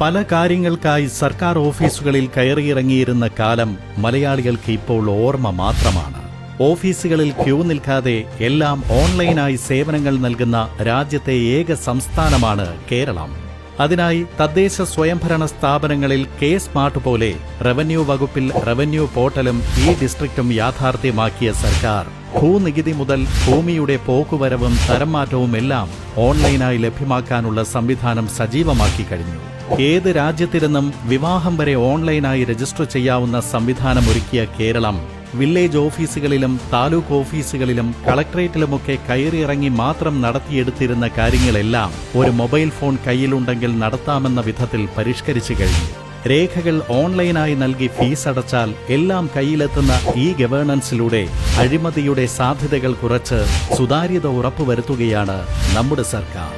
പല കാര്യങ്ങൾക്കായി സർക്കാർ ഓഫീസുകളിൽ കയറിയിറങ്ങിയിരുന്ന കാലം മലയാളികൾക്ക് ഇപ്പോൾ ഓർമ്മ മാത്രമാണ്. ഓഫീസുകളിൽ ക്യൂ നിൽക്കാതെ എല്ലാം ഓൺലൈനായി സേവനങ്ങൾ നൽകുന്ന രാജ്യത്തെ ഏക സംസ്ഥാനമാണ് കേരളം. അതിനായി തദ്ദേശ സ്വയംഭരണ സ്ഥാപനങ്ങളിൽ സ്മാർട്ട് പോലെ റവന്യൂ വകുപ്പിൽ റവന്യൂ പോർട്ടലും ഡിസ്ട്രിക്റ്റും യാഥാർത്ഥ്യമാക്കിയ സർക്കാർ ഭൂനികുതി മുതൽ ഭൂമിയുടെ പോക്കുവരവും തരംമാറ്റവും എല്ലാം ഓൺലൈനായി ലഭ്യമാക്കാനുള്ള സംവിധാനം സജീവമാക്കി കഴിഞ്ഞു. ഏത് രാജ്യത്തിരുന്നും വിവാഹം വരെ ഓൺലൈനായി രജിസ്റ്റർ ചെയ്യാവുന്ന സംവിധാനമൊരുക്കിയ കേരളം വില്ലേജ് ഓഫീസുകളിലും താലൂക്ക് ഓഫീസുകളിലും കളക്ടറേറ്റിലുമൊക്കെ കയറിയിറങ്ങി മാത്രം നടത്തിയെടുത്തിരുന്ന കാര്യങ്ങളെല്ലാം ഒരു മൊബൈൽ ഫോൺ കയ്യിലുണ്ടെങ്കിൽ നടത്താമെന്ന വിധത്തിൽ പരിഷ്കരിച്ചു കഴിഞ്ഞു. രേഖകൾ ഓൺലൈനായി നൽകി ഫീസ് അടച്ചാൽ എല്ലാം കയ്യിലെത്തുന്ന ഗവേണൻസിലൂടെ അഴിമതിയുടെ സാധ്യതകൾ കുറച്ച് സുതാര്യത ഉറപ്പുവരുത്തുകയാണ് നമ്മുടെ സർക്കാർ.